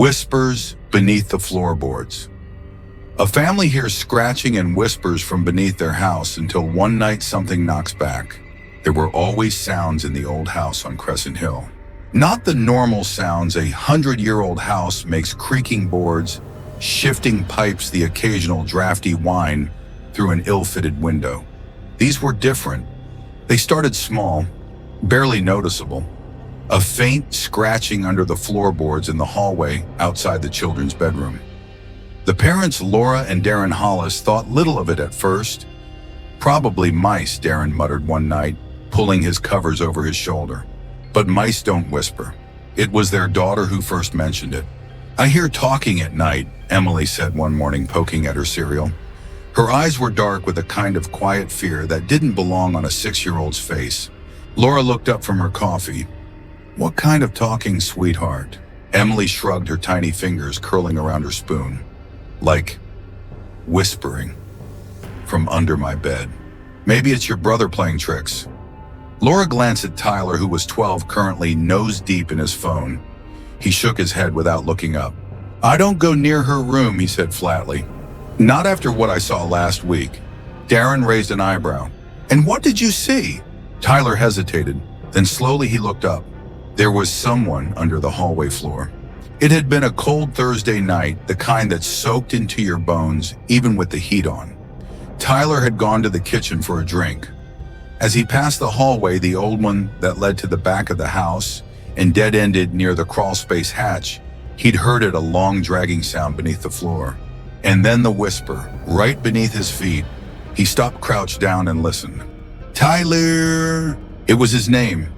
Whispers beneath the floorboards. A family hears scratching and whispers from beneath their house until one night something knocks back. There were always sounds in the old house on Crescent Hill. Not the normal sounds a 100-year-old house makes: creaking boards, shifting pipes, the occasional drafty whine through an ill-fitted window. These were different. They started small, barely noticeable. A faint scratching under the floorboards in the hallway outside the children's bedroom. The parents, Laura and Darren Hollis, thought little of it at first. Probably mice, Darren muttered one night, pulling his covers over his shoulder. But mice don't whisper. It was their daughter who first mentioned it. "I hear talking at night," Emily said one morning, poking at her cereal. Her eyes were dark with a kind of quiet fear that didn't belong on a 6-year-old's face. Laura looked up from her coffee. "What kind of talking, sweetheart?" Emily shrugged, her tiny fingers curling around her spoon. "Like whispering from under my bed. Maybe it's your brother playing tricks." Laura glanced at Tyler, who was 12, currently nose deep in his phone. He shook his head without looking up. "I don't go near her room," he said flatly. "Not after what I saw last week." Darren raised an eyebrow. "And what did you see?" Tyler hesitated, then slowly he looked up. There was someone under the hallway floor. It had been a cold Thursday night, the kind that soaked into your bones even with the heat on. Tyler had gone to the kitchen for a drink. As he passed the hallway, the old one that led to the back of the house and dead-ended near the crawlspace hatch, he'd heard it, a long dragging sound beneath the floor. And then the whisper, right beneath his feet. He stopped, crouched down, and listened. "Tyler!" It was his name,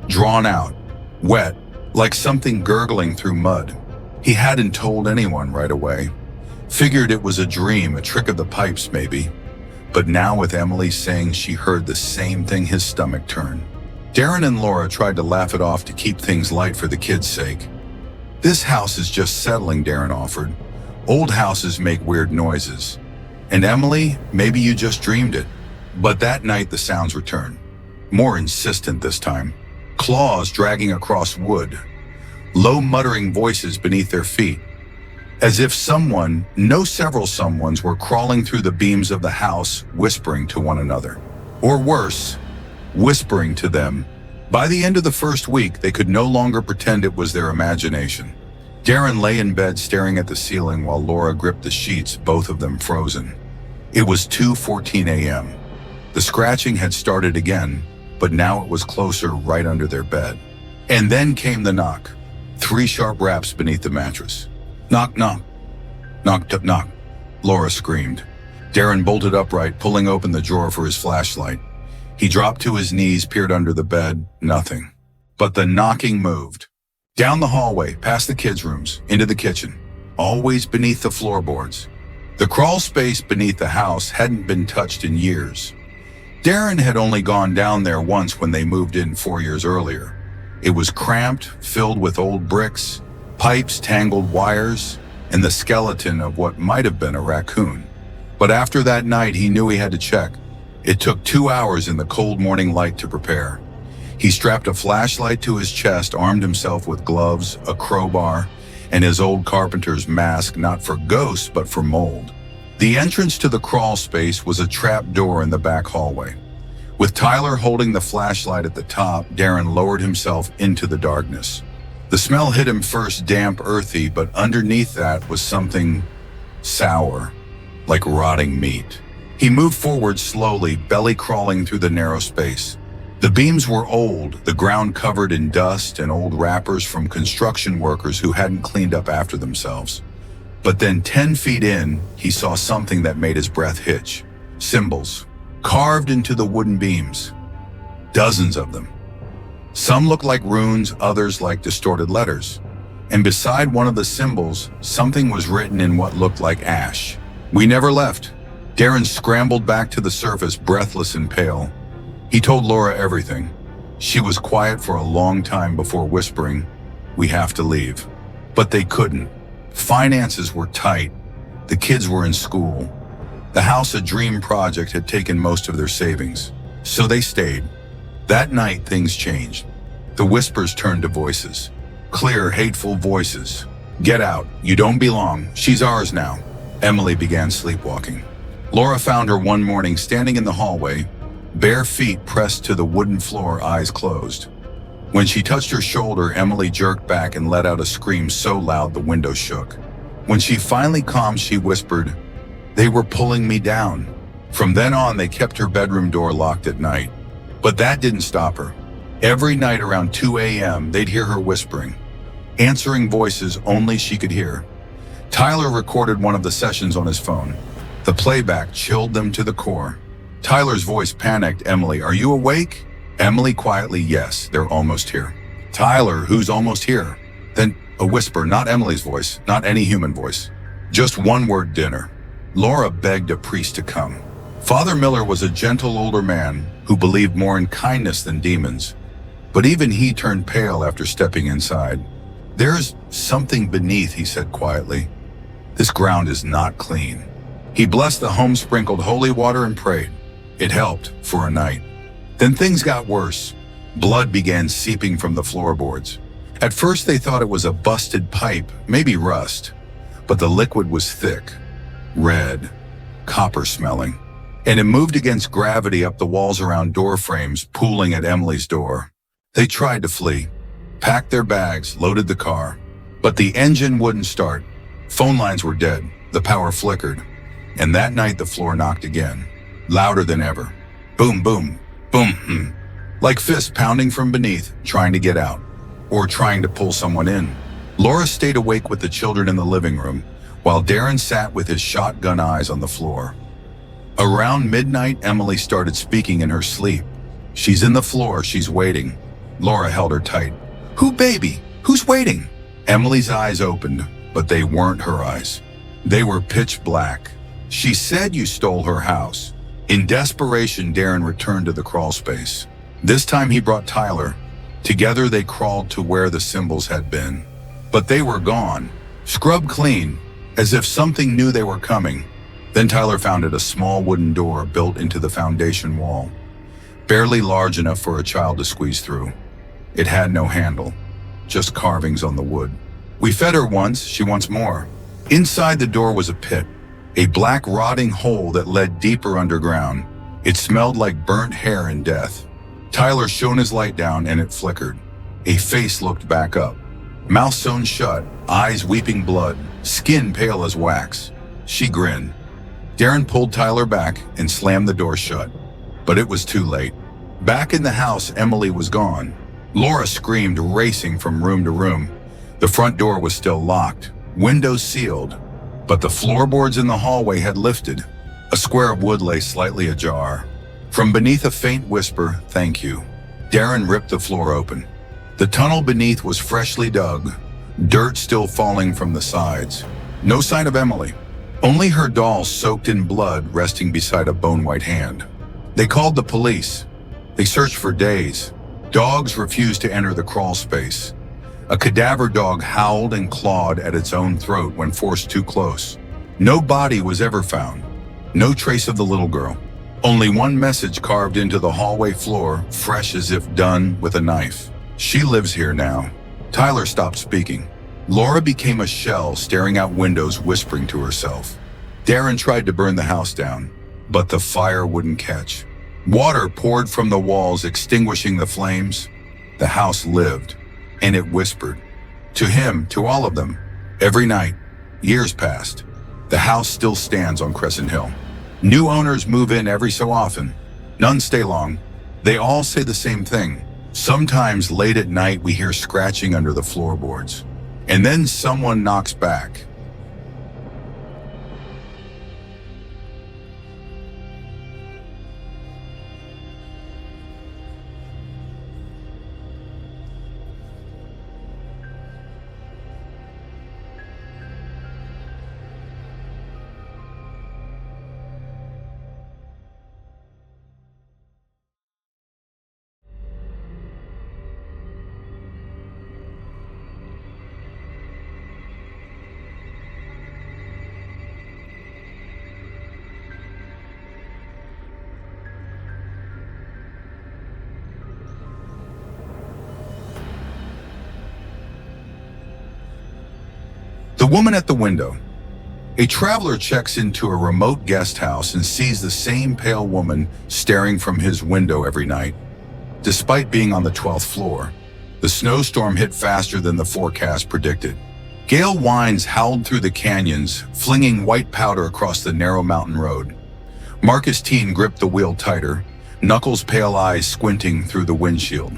drawn out, wet, like something gurgling through mud. He hadn't told anyone right away. Figured it was a dream, a trick of the pipes maybe. But now with Emily saying she heard the same thing, his stomach turned. Darren and Laura tried to laugh it off to keep things light for the kids' sake. "This house is just settling," Darren offered. "Old houses make weird noises. And Emily, maybe you just dreamed it." But that night the sounds returned. More insistent this time. Claws dragging across wood. Low muttering voices beneath their feet. As if someone, no several someones, were crawling through the beams of the house, whispering to one another. Or worse, whispering to them. By the end of the first week, they could no longer pretend it was their imagination. Darren lay in bed staring at the ceiling while Laura gripped the sheets, both of them frozen. It was 2:14 a.m. The scratching had started again, but now it was closer, right under their bed. And then came the knock. 3 sharp raps beneath the mattress. "Knock, knock. Knock, knock, knock," Laura screamed. Darren bolted upright, pulling open the drawer for his flashlight. He dropped to his knees, peered under the bed. Nothing. But the knocking moved. Down the hallway, past the kids' rooms, into the kitchen. Always beneath the floorboards. The crawl space beneath the house hadn't been touched in years. Darren had only gone down there once when they moved in 4 years earlier. It was cramped, filled with old bricks, pipes, tangled wires, and the skeleton of what might have been a raccoon. But after that night, he knew he had to check. It took 2 hours in the cold morning light to prepare. He strapped a flashlight to his chest, armed himself with gloves, a crowbar, and his old carpenter's mask, not for ghosts, but for mold. The entrance to the crawl space was a trap door in the back hallway. With Tyler holding the flashlight at the top, Darren lowered himself into the darkness. The smell hit him first, damp, earthy, but underneath that was something sour, like rotting meat. He moved forward slowly, belly crawling through the narrow space. The beams were old, the ground covered in dust and old wrappers from construction workers who hadn't cleaned up after themselves. But then 10 feet in, he saw something that made his breath hitch. Symbols, carved into the wooden beams. Dozens of them. Some looked like runes, others like distorted letters. And beside one of the symbols, something was written in what looked like ash. "We never left." Darren scrambled back to the surface, breathless and pale. He told Laura everything. She was quiet for a long time before whispering, "We have to leave." But they couldn't. Finances were tight. The kids were in school. The house, a dream project, had taken most of their savings. So they stayed. That night, things changed. The whispers turned to voices. Clear, hateful voices. "Get out. You don't belong. She's ours now." Emily began sleepwalking. Laura found her one morning standing in the hallway, bare feet pressed to the wooden floor, eyes closed. When she touched her shoulder, Emily jerked back and let out a scream so loud the window shook. When she finally calmed, she whispered, "They were pulling me down." From then on, they kept her bedroom door locked at night. But that didn't stop her. Every night around 2 a.m., they'd hear her whispering, answering voices only she could hear. Tyler recorded one of the sessions on his phone. The playback chilled them to the core. Tyler's voice panicked. "Emily, are you awake?" Emily quietly, "Yes, they're almost here." "Tyler, who's almost here?" Then a whisper, not Emily's voice, not any human voice. Just one word, "dinner." Laura begged a priest to come. Father Miller was a gentle older man who believed more in kindness than demons. But even he turned pale after stepping inside. "There's something beneath," he said quietly. "This ground is not clean." He blessed the home, sprinkled holy water, and prayed. It helped for a night. Then things got worse. Blood began seeping from the floorboards. At first they thought it was a busted pipe, maybe rust. But the liquid was thick, red, copper-smelling. And it moved against gravity up the walls around door frames, pooling at Emily's door. They tried to flee, packed their bags, loaded the car. But the engine wouldn't start. Phone lines were dead. The power flickered. And that night the floor knocked again, louder than ever. Boom, boom, boom, like fists pounding from beneath, trying to get out, or trying to pull someone in. Laura stayed awake with the children in the living room, while Darren sat with his shotgun eyes on the floor. Around midnight, Emily started speaking in her sleep. "She's in the floor, she's waiting." Laura held her tight. "Who, baby? Who's waiting?" Emily's eyes opened, but they weren't her eyes. They were pitch black. "She said you stole her house." In desperation, Darren returned to the crawl space. This time he brought Tyler. Together they crawled to where the symbols had been. But they were gone, scrubbed clean, as if something knew they were coming. Then Tyler found a small wooden door built into the foundation wall, barely large enough for a child to squeeze through. It had no handle, just carvings on the wood. "We fed her once, she wants more." Inside the door was a pit, a black rotting hole that led deeper underground. It smelled like burnt hair and death. Tyler shone his light down and it flickered. A face looked back up, mouth sewn shut, eyes weeping blood, skin pale as wax. She grinned. Darren pulled Tyler back and slammed the door shut. But it was too late. Back in the house, Emily was gone. Laura screamed, racing from room to room. The front door was still locked, windows sealed. But the floorboards in the hallway had lifted. A square of wood lay slightly ajar. From beneath a faint whisper, "Thank you," Darren ripped the floor open. The tunnel beneath was freshly dug, dirt still falling from the sides. No sign of Emily. Only her doll soaked in blood resting beside a bone-white hand. They called the police. They searched for days. Dogs refused to enter the crawl space. A cadaver dog howled and clawed at its own throat when forced too close. No body was ever found. No trace of the little girl. Only one message carved into the hallway floor, fresh as if done with a knife. "She lives here now." Tyler stopped speaking. Laura became a shell, staring out windows, whispering to herself. Darren tried to burn the house down, but the fire wouldn't catch. Water poured from the walls, extinguishing the flames. The house lived, and it whispered. To him, to all of them. Every night, years passed. The house still stands on Crescent Hill. New owners move in every so often. None stay long. They all say the same thing. Sometimes late at night we hear scratching under the floorboards. And then someone knocks back. woman at the window. A traveler checks into a remote guest house and sees the same pale woman staring from his window every night. Despite being on the 12th floor, the snowstorm hit faster than the forecast predicted. Gale winds howled through the canyons, flinging white powder across the narrow mountain road. Marcus Teen gripped the wheel tighter, Knuckles' pale eyes squinting through the windshield.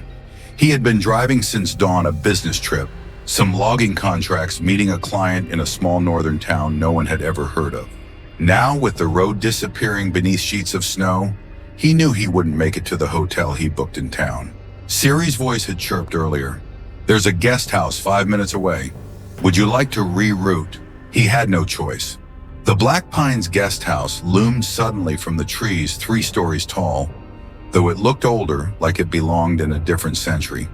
He had been driving since dawn, a business trip, some logging contracts, meeting a client in a small northern town no one had ever heard of. Now, with the road disappearing beneath sheets of snow, he knew he wouldn't make it to the hotel he booked in town. Siri's voice had chirped earlier. "There's a guest house 5 minutes away. Would you like to reroute?" He had no choice. The Black Pines guest house loomed suddenly from the trees 3 stories tall, though it looked older, like it belonged in a different century.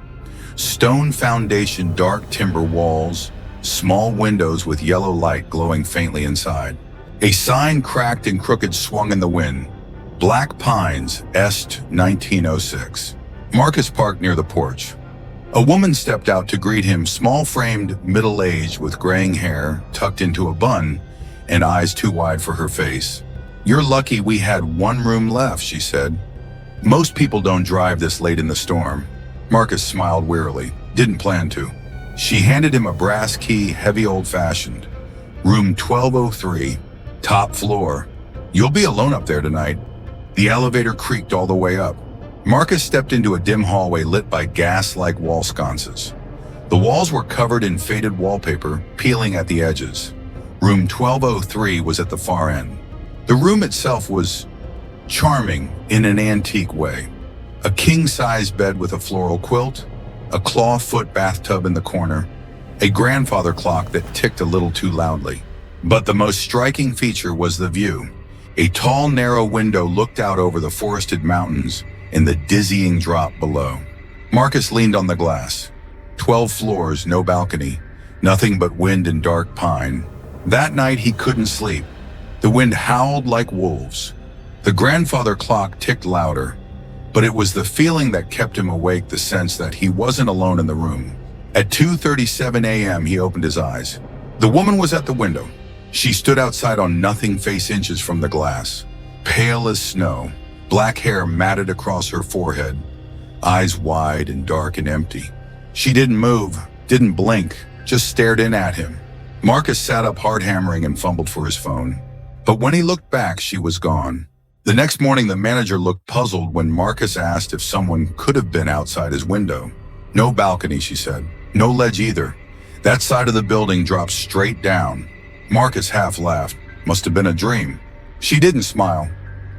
Stone foundation, dark timber walls, small windows with yellow light glowing faintly inside. A sign cracked and crooked swung in the wind. Black Pines, Est 1906. Marcus parked near the porch. A woman stepped out to greet him, small-framed, middle-aged, with graying hair tucked into a bun and eyes too wide for her face. "You're lucky we had 1 room left," she said. "Most people don't drive this late in the storm." Marcus smiled wearily. Didn't plan to. She handed him a brass key, heavy old-fashioned. "Room 1203, top floor. You'll be alone up there tonight." The elevator creaked all the way up. Marcus stepped into a dim hallway lit by gas-like wall sconces. The walls were covered in faded wallpaper, peeling at the edges. Room 1203 was at the far end. The room itself was charming in an antique way. A king-size bed with a floral quilt, a claw-foot bathtub in the corner, a grandfather clock that ticked a little too loudly. But the most striking feature was the view. A tall, narrow window looked out over the forested mountains and the dizzying drop below. Marcus leaned on the glass. 12 floors, no balcony, nothing but wind and dark pine. That night he couldn't sleep. The wind howled like wolves. The grandfather clock ticked louder, but it was the feeling that kept him awake, the sense that he wasn't alone in the room. At 2:37 a.m. he opened his eyes. The woman was at the window. She stood outside on nothing face inches from the glass, pale as snow. Black hair matted across her forehead, eyes wide and dark and empty. She didn't move, didn't blink, just stared in at him. Marcus sat up, hard hammering, and fumbled for his phone. But when he looked back, she was gone. The next morning, the manager looked puzzled when Marcus asked if someone could have been outside his window. "No balcony," she said. "No ledge either. That side of the building drops straight down." Marcus half laughed. Must have been a dream. She didn't smile.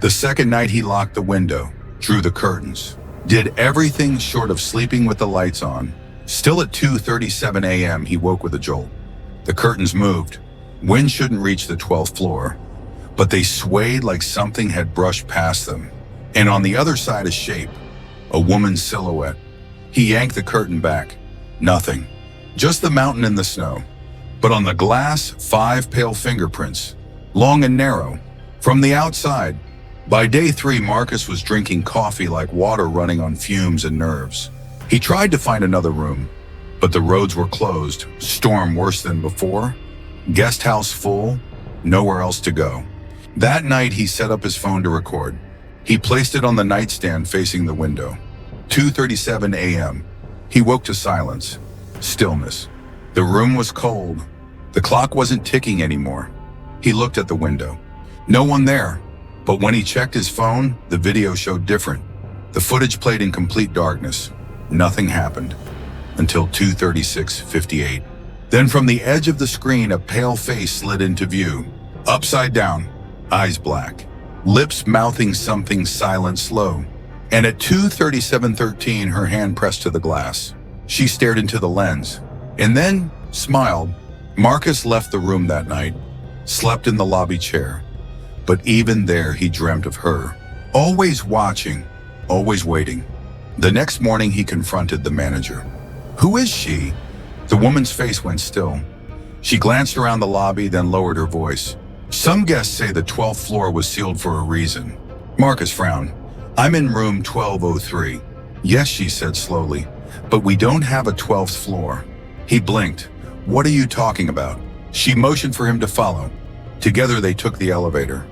The second night he locked the window, drew the curtains, did everything short of sleeping with the lights on. Still at 2:37 a.m. he woke with a jolt. The curtains moved. Wind shouldn't reach the 12th floor, but they swayed like something had brushed past them. And on the other side, a shape, a woman's silhouette. He yanked the curtain back. Nothing. Just the mountain and the snow. But on the glass, 5 pale fingerprints, long and narrow, from the outside. By day 3, Marcus was drinking coffee like water running on fumes and nerves. He tried to find another room, but the roads were closed, storm worse than before, guest house full, nowhere else to go. That night, he set up his phone to record. He placed it on the nightstand facing the window. 2:37 a.m. He woke to silence, stillness. The room was cold. The clock wasn't ticking anymore. He looked at the window. No one there. But when he checked his phone, the video showed different. The footage played in complete darkness. Nothing happened until 2:36:58. Then from the edge of the screen, a pale face slid into view. Upside down, eyes black, lips mouthing something silent, slow. And at 2:37:13, her hand pressed to the glass. She stared into the lens, and then smiled. Marcus left the room that night, slept in the lobby chair. But even there, he dreamt of her, always watching, always waiting. The next morning, he confronted the manager. "Who is she?" The woman's face went still. She glanced around the lobby, then lowered her voice. "Some guests say the 12th floor was sealed for a reason." Marcus frowned. "I'm in room 1203. "Yes," she said slowly, "but we don't have a 12th floor." He blinked. "What are you talking about?" She motioned for him to follow. Together they took the elevator.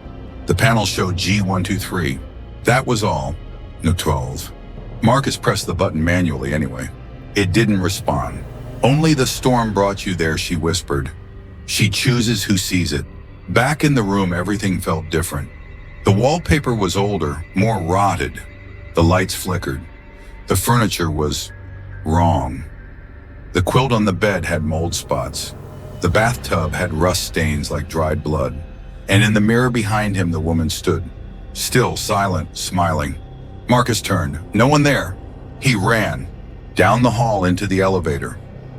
The panel showed G123. That was all. No 12. Marcus pressed the button manually anyway. It didn't respond. Only the storm brought you there, she whispered. She chooses who sees it. Back in the room, everything felt different. The wallpaper was older, more rotted. The lights flickered. The furniture was wrong. The quilt on the bed had mold spots. The bathtub had rust stains like dried blood. And in the mirror behind him, the woman stood, still, silent, smiling. Marcus turned. No one there. He ran down the hall into the elevator.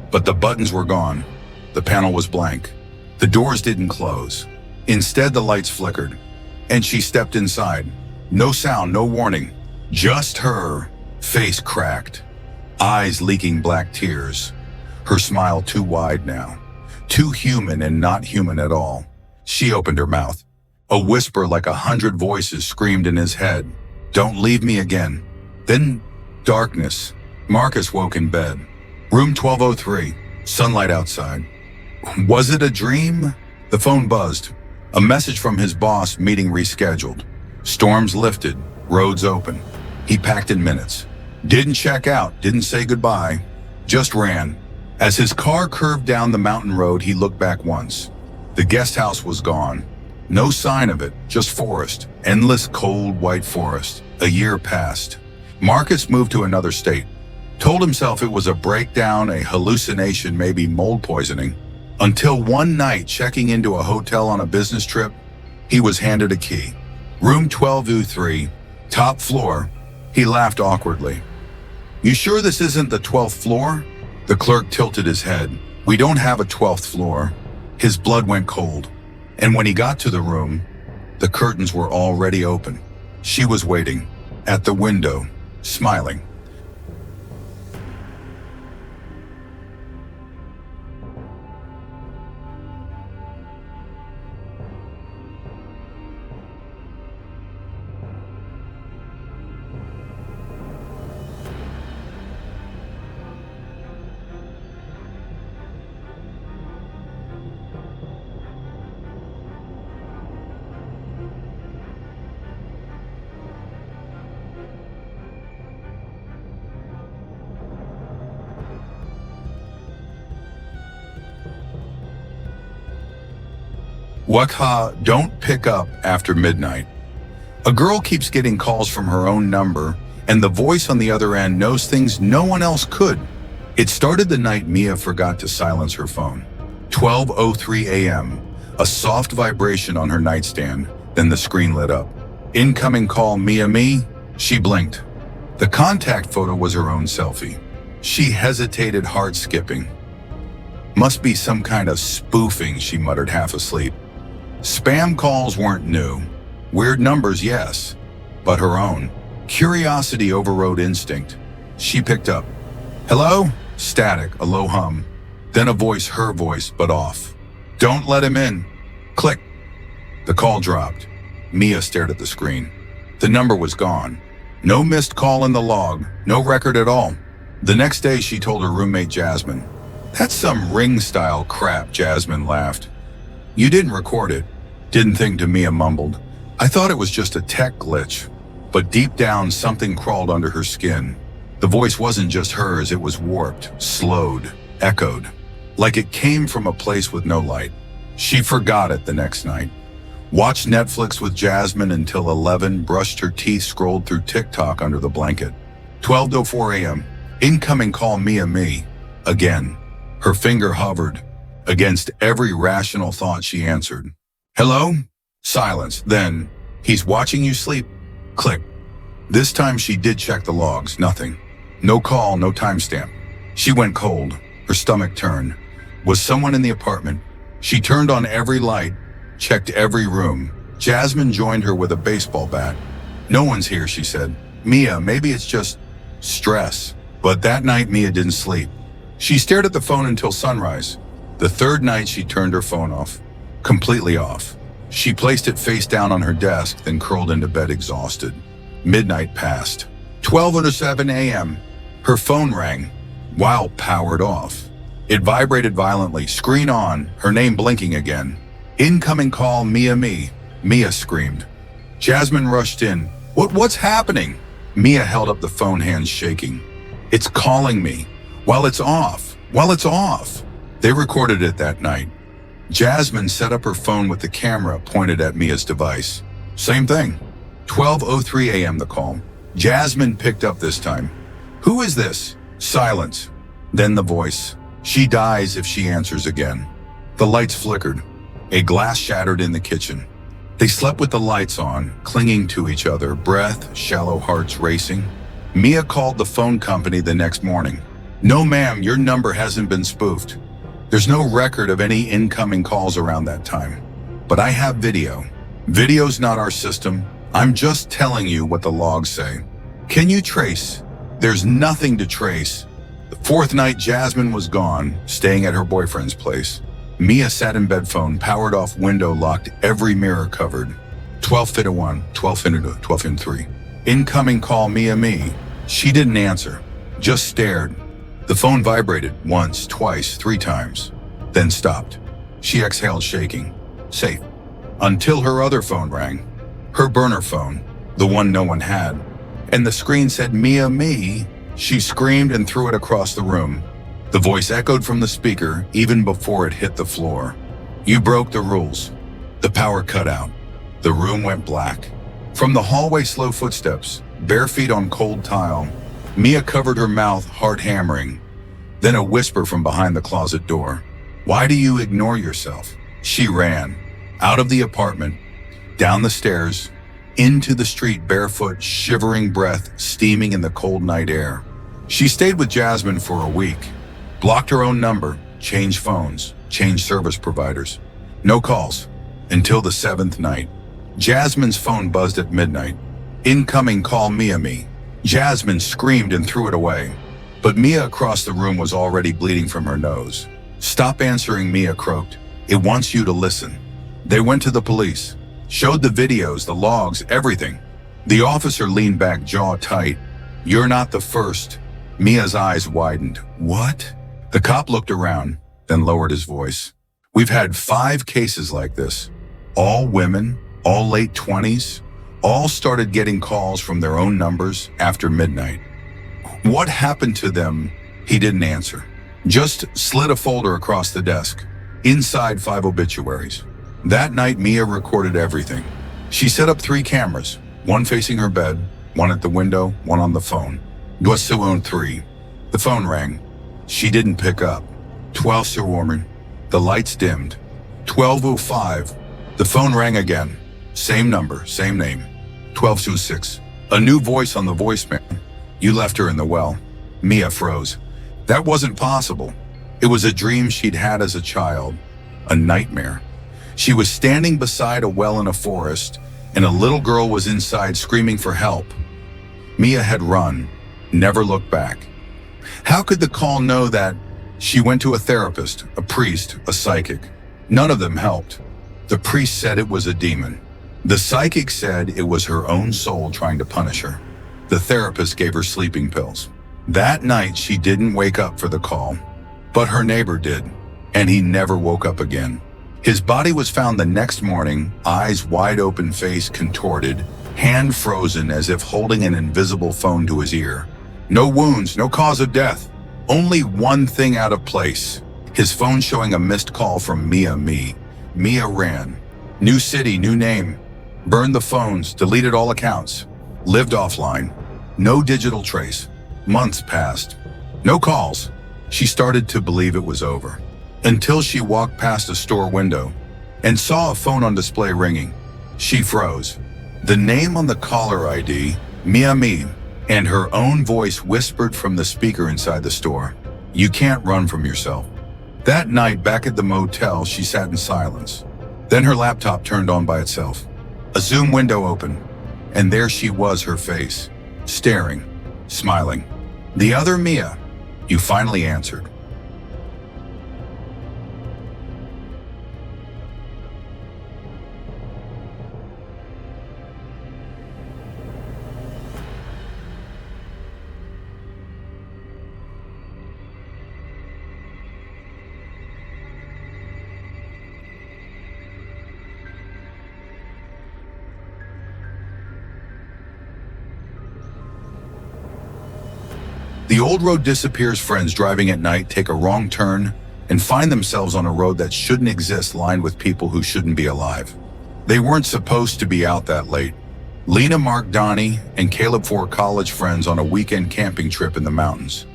But the buttons were gone. The panel was blank. The doors didn't close. Instead, the lights flickered. And she stepped inside. No sound, no warning. Just her, face cracked, eyes leaking black tears. Her smile too wide now. Too human and not human at all. She opened her mouth. A whisper like 100 voices screamed in his head. Don't leave me again. Then darkness. Marcus woke in bed. Room 1203. Sunlight outside. Was it a dream? The phone buzzed. A message from his boss, meeting rescheduled. Storms lifted. Roads open. He packed in minutes. Didn't check out. Didn't say goodbye. Just ran. As his car curved down the mountain road, he looked back once. The guest house was gone. No sign of it, just forest. Endless cold white forest. A year passed. Marcus moved to another state. Told himself it was a breakdown, a hallucination, maybe mold poisoning. Until one night, checking into a hotel on a business trip, he was handed a key. Room 1203, top floor. He laughed awkwardly. You sure this isn't the 12th floor? The clerk tilted his head. We don't have a 12th floor. His blood went cold. And when he got to the room, the curtains were already open. She was waiting at the window, smiling. Wakha, don't pick up after midnight. A girl keeps getting calls from her own number, and the voice on the other end knows things no one else could. It started the night Mia forgot to silence her phone. 12:03 a.m., a soft vibration on her nightstand, then the screen lit up. Incoming call, Mia me? She blinked. The contact photo was her own selfie. She hesitated, heart skipping. Must be some kind of spoofing, she muttered half asleep. Spam calls weren't new. Weird numbers, yes, but her own. Curiosity overrode instinct. She picked up. Hello? Static, a low hum. Then a voice, her voice, but off. Don't let him in. Click. The call dropped. Mia stared at the screen. The number was gone. No missed call in the log, no record at all. The next day, she told her roommate Jasmine. That's some Ring-style crap, Jasmine laughed. You didn't record it. Didn't think to, Mia mumbled. I thought it was just a tech glitch. But deep down, something crawled under her skin. The voice wasn't just hers, it was warped, slowed, echoed. Like it came from a place with no light. She forgot it the next night. Watched Netflix with Jasmine until 11, brushed her teeth, scrolled through TikTok under the blanket. 12:04 a.m. Incoming call, Mia me. Again. Her finger hovered. Against every rational thought, she answered. Hello? Silence. Then, he's watching you sleep. Click. This time she did check the logs. Nothing. No call, no timestamp. She went cold. Her stomach turned. Was someone in the apartment? She turned on every light, checked every room. Jasmine joined her with a baseball bat. No one's here, she said. Mia, maybe it's just stress. But that night, Mia didn't sleep. She stared at the phone until sunrise. The third night, she turned her phone off. Completely off. She placed it face down on her desk, then curled into bed exhausted. Midnight passed. 12:07 a.m. Her phone rang. While powered off. It vibrated violently, screen on, her name blinking again. Incoming call, Mia me, Mia screamed. Jasmine rushed in. What's happening? Mia held up the phone, hands shaking. It's calling me. While it's off. They recorded it that night. Jasmine set up her phone with the camera pointed at Mia's device. Same thing. 12:03 a.m. the call. Jasmine picked up this time. Who is this? Silence. Then the voice. She dies if she answers again. The lights flickered. A glass shattered in the kitchen. They slept with the lights on, clinging to each other, breath, shallow hearts racing. Mia called the phone company the next morning. No ma'am, your number hasn't been spoofed. There's no record of any incoming calls around that time. But I have video. Video's not our system. I'm just telling you what the logs say. Can you trace? There's nothing to trace. The fourth night, Jasmine was gone, staying at her boyfriend's place. Mia sat in bed, phone powered off, window locked, every mirror covered. 12:01, 12:02, 12:03. Incoming call, Mia me. She didn't answer, just stared. The phone vibrated once, twice, 3 times, then stopped. She exhaled, shaking. Safe. Until her other phone rang. Her burner phone, the one no one had. And the screen said, Mia me. She screamed and threw it across the room. The voice echoed from the speaker even before it hit the floor. You broke the rules. The power cut out. The room went black. From the hallway, slow footsteps, bare feet on cold tile. Mia covered her mouth, heart hammering. Then a whisper from behind the closet door. Why do you ignore yourself? She ran. Out of the apartment, down the stairs, into the street, barefoot, shivering breath, steaming in the cold night air. She stayed with Jasmine for a week. Blocked her own number, changed phones, changed service providers. No calls, until the 7th night. Jasmine's phone buzzed at midnight. Incoming call, Mia me. Jasmine screamed and threw it away. But Mia across the room was already bleeding from her nose. Stop answering, Mia croaked. It wants you to listen. They went to the police, showed the videos, the logs, everything. The officer leaned back, jaw tight. You're not the first. Mia's eyes widened. What? The cop looked around, then lowered his voice. We've had 5 cases like this. All women, all late 20s, all started getting calls from their own numbers after midnight. What happened to them? He didn't answer. Just slid a folder across the desk. Inside 5 obituaries. That night, Mia recorded everything. She set up 3 cameras, one facing her bed, one at the window, one on the phone. Doit 3. The phone rang. She didn't pick up. 12:00. The lights dimmed. 12:05. The phone rang again. Same number, same name. 12:06. A new voice on the voicemail. You left her in the well. Mia froze. That wasn't possible. It was a dream she'd had as a child. A nightmare. She was standing beside a well in a forest, and a little girl was inside screaming for help. Mia had run, never looked back. How could the call know that? She went to a therapist, a priest, a psychic. None of them helped. The priest said it was a demon. The psychic said it was her own soul trying to punish her. The therapist gave her sleeping pills. That night, she didn't wake up for the call, but her neighbor did, and he never woke up again. His body was found the next morning, eyes wide open, face contorted, hand frozen as if holding an invisible phone to his ear. No wounds, no cause of death. Only one thing out of place. His phone showing a missed call from Mia me. Mia ran. New city, new name. Burned the phones, deleted all accounts. Lived offline. No digital trace. Months passed. No calls. She started to believe it was over. Until she walked past a store window and saw a phone on display ringing. She froze. The name on the caller ID, Mia me, and her own voice whispered from the speaker inside the store. You can't run from yourself. That night, back at the motel, she sat in silence. Then her laptop turned on by itself. A Zoom window opened, and there she was, her face, staring, smiling. The other Mia, you finally answered. The old road disappears. Friends driving at night take a wrong turn and find themselves on a road that shouldn't exist, lined with people who shouldn't be alive. They weren't supposed to be out that late. Lena, Mark, Donnie, and Caleb, four college friends on a weekend camping trip in the mountains.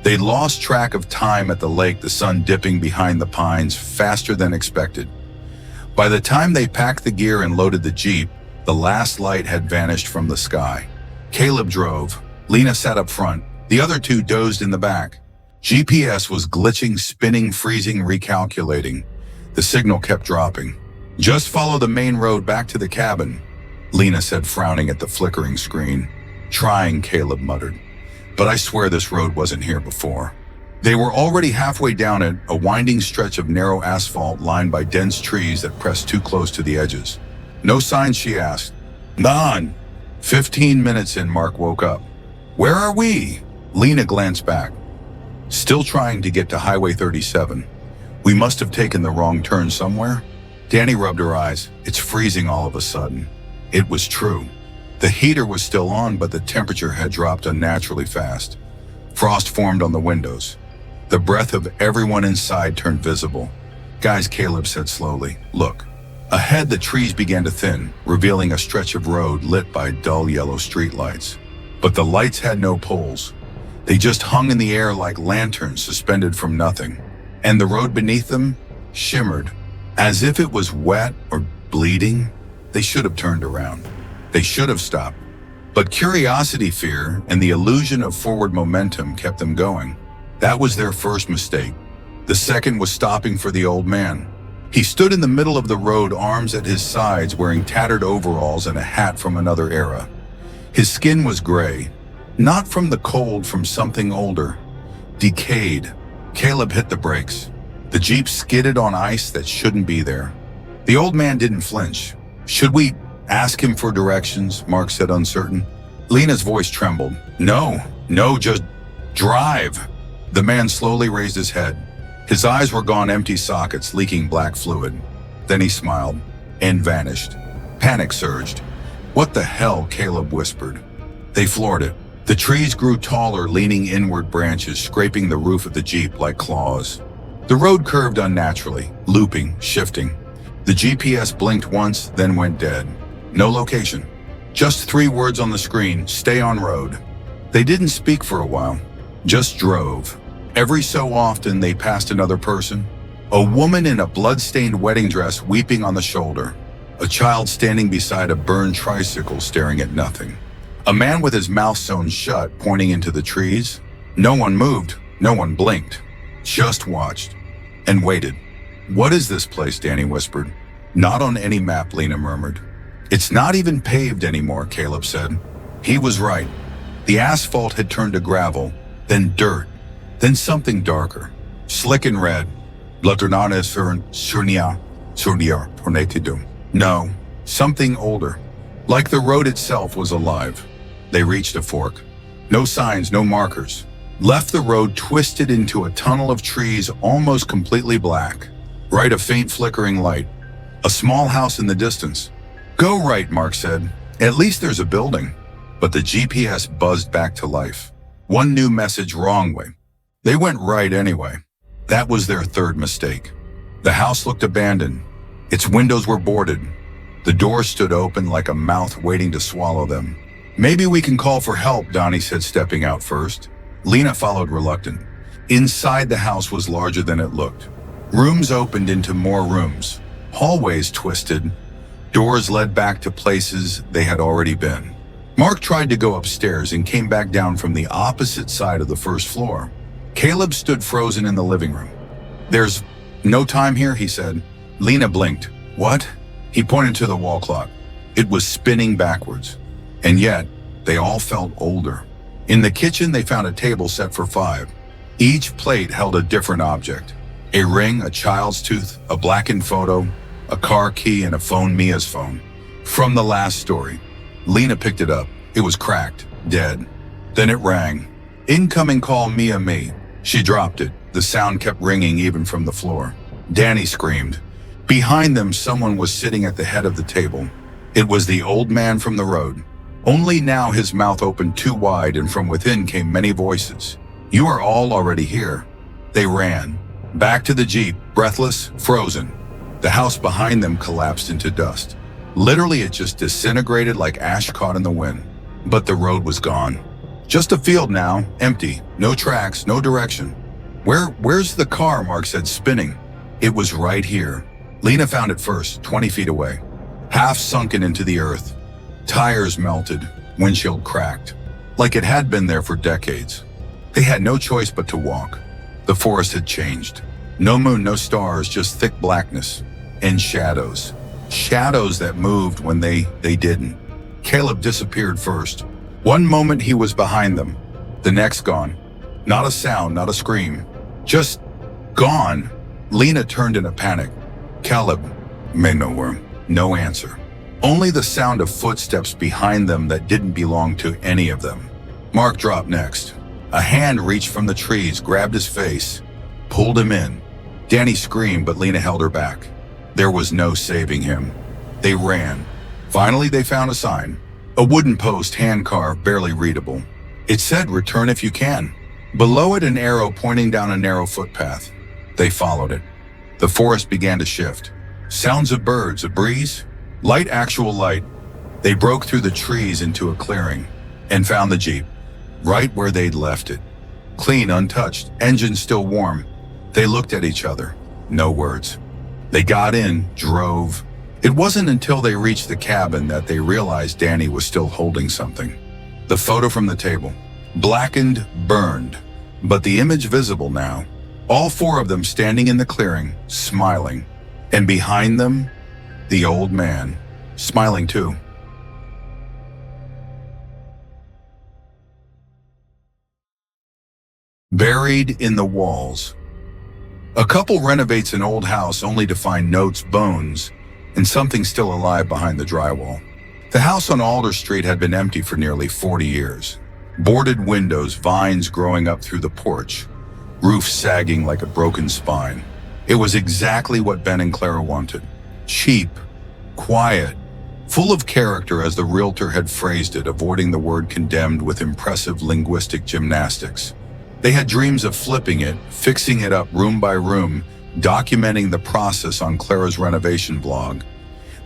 They'd lost track of time at the lake, the sun dipping behind the pines faster than expected. By the time they packed the gear and loaded the Jeep, the last light had vanished from the sky. Caleb drove. Lena sat up front. The other two dozed in the back. GPS was glitching, spinning, freezing, recalculating. The signal kept dropping. "Just follow the main road back to the cabin," Lena said, frowning at the flickering screen. "Trying," Caleb muttered. "But I swear this road wasn't here before." They were already halfway down it, a winding stretch of narrow asphalt lined by dense trees that pressed too close to the edges. "No signs?" she asked. "None." 15 minutes in, Mark woke up. "Where are we?" Lena glanced back. "Still trying to get to Highway 37. We must have taken the wrong turn somewhere." Danny rubbed her eyes. "It's freezing all of a sudden." It was true. The heater was still on, but the temperature had dropped unnaturally fast. Frost formed on the windows. The breath of everyone inside turned visible. "Guys," Caleb said slowly, "look." Ahead, the trees began to thin, revealing a stretch of road lit by dull yellow streetlights. But the lights had no poles. They just hung in the air like lanterns suspended from nothing. And the road beneath them shimmered, as if it was wet or bleeding. They should have turned around. They should have stopped. But curiosity, fear, and the illusion of forward momentum kept them going. That was their first mistake. The second was stopping for the old man. He stood in the middle of the road, arms at his sides, wearing tattered overalls and a hat from another era. His skin was gray, not from the cold, from something older, decayed. Caleb hit the brakes. The Jeep skidded on ice that shouldn't be there. The old man didn't flinch. "Should we ask him for directions?" Mark said, uncertain. Lena's voice trembled. No, just drive." The man slowly raised his head. His eyes were gone, empty sockets, leaking black fluid. Then he smiled and vanished. Panic surged. "What the hell?" Caleb whispered. They floored it. The trees grew taller, leaning inward, branches scraping the roof of the Jeep like claws. The road curved unnaturally, looping, shifting. The GPS blinked once, then went dead. No location. Just 3 words on the screen: "Stay on road." They didn't speak for a while, just drove. Every so often they passed another person. A woman in a blood-stained wedding dress weeping on the shoulder. A child standing beside a burned tricycle staring at nothing. A man with his mouth sewn shut pointing into the trees. No one moved, no one blinked. Just watched and waited. "What is this place?" Danny whispered. "Not on any map," Lena murmured. "It's not even paved anymore," Caleb said. He was right. The asphalt had turned to gravel, then dirt, then something darker, slick and red. No, something older. Like the road itself was alive. They reached a fork. No signs, no markers. Left the road, twisted into a tunnel of trees almost completely black. Right, a faint flickering light. A small house in the distance. "Go right," Mark said. "At least there's a building." But the GPS buzzed back to life. One new message: "Wrong way." They went right anyway. That was their third mistake. The house looked abandoned. Its windows were boarded. The door stood open like a mouth waiting to swallow them. "Maybe we can call for help," Donnie said, stepping out first. Lena followed, reluctant. Inside, the house was larger than it looked. Rooms opened into more rooms. Hallways twisted. Doors led back to places they had already been. Mark tried to go upstairs and came back down from the opposite side of the first floor. Caleb stood frozen in the living room. "There's no time here," he said. Lena blinked. "What?" He pointed to the wall clock. It was spinning backwards. And yet, they all felt older. In the kitchen, they found a table set for 5. Each plate held a different object. A ring, a child's tooth, a blackened photo, a car key, and a phone, Mia's phone. From the last story. Lena picked it up. It was cracked, dead. Then it rang. "Incoming call, Mia, me." She dropped it. The sound kept ringing even from the floor. Danny screamed. Behind them, someone was sitting at the head of the table. It was the old man from the road. Only now his mouth opened too wide, and from within came many voices. "You are all already here." They ran. Back to the Jeep, breathless, frozen. The house behind them collapsed into dust. Literally, it just disintegrated like ash caught in the wind. But the road was gone. Just a field now, empty, no tracks, no direction. Where's the car?" Mark said, spinning. It was right here. Lena found it first, 20 feet away. Half sunken into the earth. Tires melted, windshield cracked. Like it had been there for decades. They had no choice but to walk. The forest had changed. No moon, no stars, just thick blackness. And shadows. Shadows that moved when they didn't. Caleb disappeared first. One moment he was behind them. The next gone. Not a sound, not a scream. Just gone. Lena turned in a panic. Caleb made no answer. Only the sound of footsteps behind them that didn't belong to any of them. Mark dropped next. A hand reached from the trees, grabbed his face, pulled him in. Danny screamed, but Lena held her back. There was no saving him. They ran. Finally, they found a sign. A wooden post, hand-carved, barely readable. It said, "Return if you can." Below it, an arrow pointing down a narrow footpath. They followed it. The forest began to shift. Sounds of birds, a breeze, light, actual light. They broke through the trees into a clearing and found the Jeep, right where they'd left it. Clean, untouched, engine still warm. They looked at each other. No words. They got in, drove. It wasn't until they reached the cabin that they realized Danny was still holding something. The photo from the table. Blackened, burned, but the image visible now. All four of them standing in the clearing, smiling. And behind them, the old man, smiling too. Buried in the walls. A couple renovates an old house only to find notes, bones, and something still alive behind the drywall. The house on Alder Street had been empty for nearly 40 years. Boarded windows, vines growing up through the porch, roof sagging like a broken spine. It was exactly what Ben and Clara wanted. Cheap, quiet, full of character as the realtor had phrased it, avoiding the word condemned with impressive linguistic gymnastics. They had dreams of flipping it, fixing it up room by room, documenting the process on Clara's renovation blog.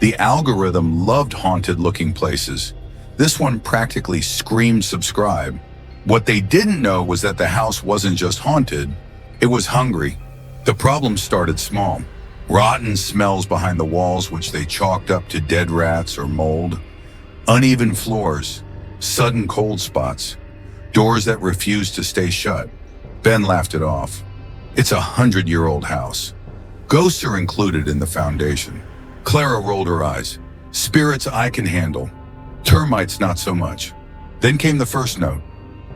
The algorithm loved haunted-looking places. This one practically screamed subscribe. What they didn't know was that the house wasn't just haunted, it was hungry. The problem started small. Rotten smells behind the walls, which they chalked up to dead rats or mold. Uneven floors, sudden cold spots, doors that refused to stay shut. Ben laughed it off. It's a 100-year-old house. Ghosts are included in the foundation. Clara rolled her eyes. Spirits I can handle. Termites not so much. Then came the first note.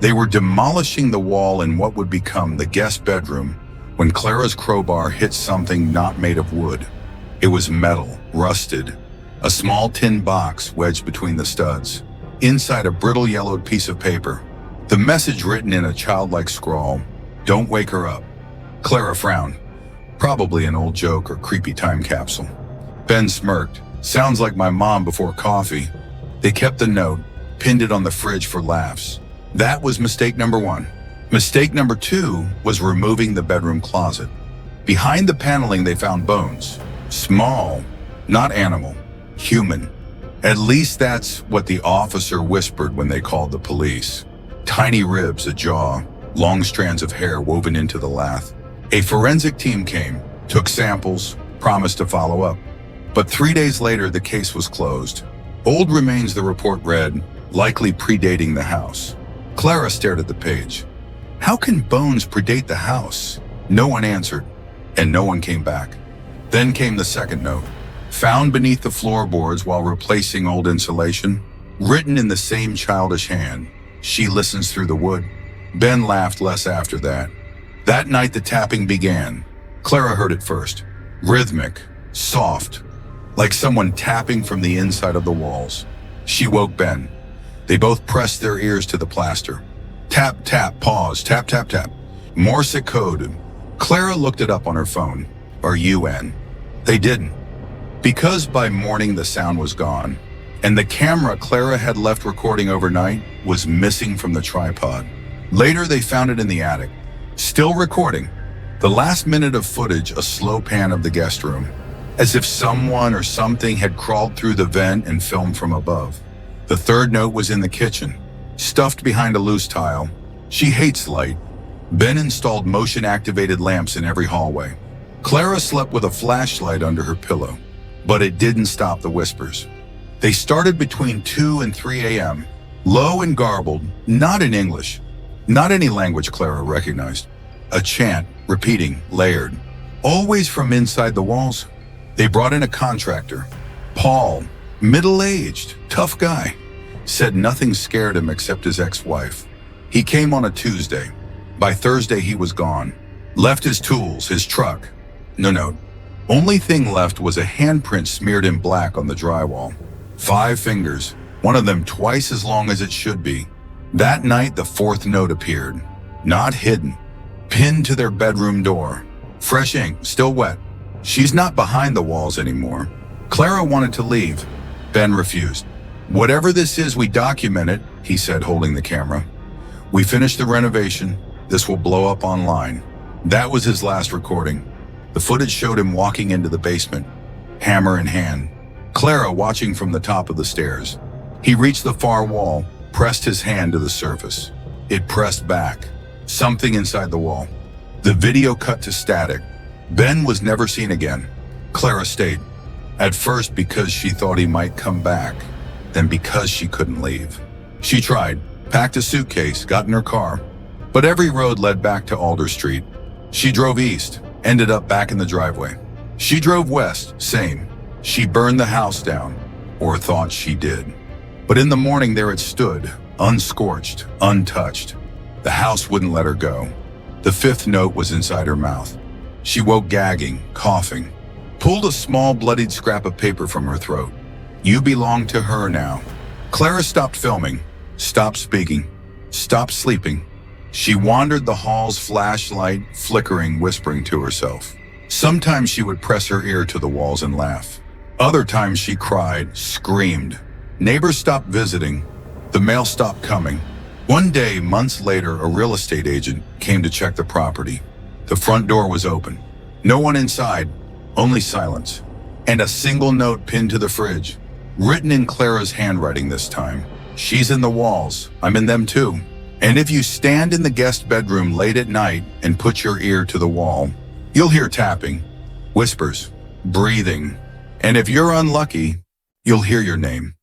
They were demolishing the wall in what would become the guest bedroom when Clara's crowbar hit something not made of wood. It was metal, rusted, a small tin box wedged between the studs. Inside, a brittle yellowed piece of paper. The message written in a childlike scrawl, "Don't wake her up." Clara frowned. Probably an old joke or creepy time capsule. Ben smirked. Sounds like my mom before coffee. They kept the note, pinned it on the fridge for laughs. That was mistake number one. Mistake number two was removing the bedroom closet. Behind the paneling, they found bones. Small, not animal, human. At least that's what the officer whispered when they called the police. Tiny ribs, a jaw, long strands of hair woven into the lath. A forensic team came, took samples, promised to follow up. But 3 days later, the case was closed. Old remains, the report read, likely predating the house. Clara stared at the page. How can bones predate the house? No one answered, and no one came back. Then came the second note. Found beneath the floorboards while replacing old insulation. Written in the same childish hand. She listens through the wood. Ben laughed less after that. That night the tapping began. Clara heard it first. Rhythmic, soft, like someone tapping from the inside of the walls. She woke Ben. They both pressed their ears to the plaster. Tap, tap, pause, tap, tap, tap. Morse code. Clara looked it up on her phone. Or UN. They didn't. Because by morning the sound was gone, and the camera Clara had left recording overnight was missing from the tripod. Later, they found it in the attic, still recording. The last minute of footage, a slow pan of the guest room, as if someone or something had crawled through the vent and filmed from above. The third note was in the kitchen, stuffed behind a loose tile. She hates light. Ben installed motion-activated lamps in every hallway. Clara slept with a flashlight under her pillow, but it didn't stop the whispers. They started between 2 and 3 a.m., low and garbled, not in English, not any language Clara recognized. A chant, repeating, layered, always from inside the walls. They brought in a contractor. Paul, middle-aged, tough guy, said nothing scared him except his ex-wife. He came on a Tuesday. By Thursday, he was gone. Left his tools, his truck. No note. Only thing left was a handprint smeared in black on the drywall. 5 fingers, one of them twice as long as it should be. That night, the 4th note appeared. Not hidden. Pinned to their bedroom door. Fresh ink, still wet. She's not behind the walls anymore. Clara wanted to leave. Ben refused. Whatever this is, we document it, he said, holding the camera. We finished the renovation. This will blow up online. That was his last recording. The footage showed him walking into the basement, hammer in hand. Clara watching from the top of the stairs. He reached the far wall, pressed his hand to the surface. It pressed back. Something inside the wall. The video cut to static. Ben was never seen again. Clara stayed. At first because she thought he might come back, then because she couldn't leave. She tried, packed a suitcase, got in her car. But every road led back to Alder Street. She drove east, ended up back in the driveway. She drove west, same. She burned the house down, or thought she did. But in the morning there it stood, unscorched, untouched. The house wouldn't let her go. The 5th note was inside her mouth. She woke gagging, coughing, pulled a small bloodied scrap of paper from her throat. You belong to her now. Clara stopped filming, stopped speaking, stopped sleeping. She wandered the halls, flashlight flickering, whispering to herself. Sometimes she would press her ear to the walls and laugh. Other times she cried, screamed. Neighbors stopped visiting. The mail stopped coming. One day, months later, a real estate agent came to check the property. The front door was open. No one inside, only silence. And a single note pinned to the fridge, written in Clara's handwriting this time. She's in the walls, I'm in them too. And if you stand in the guest bedroom late at night and put your ear to the wall, you'll hear tapping, whispers, breathing. And if you're unlucky, you'll hear your name.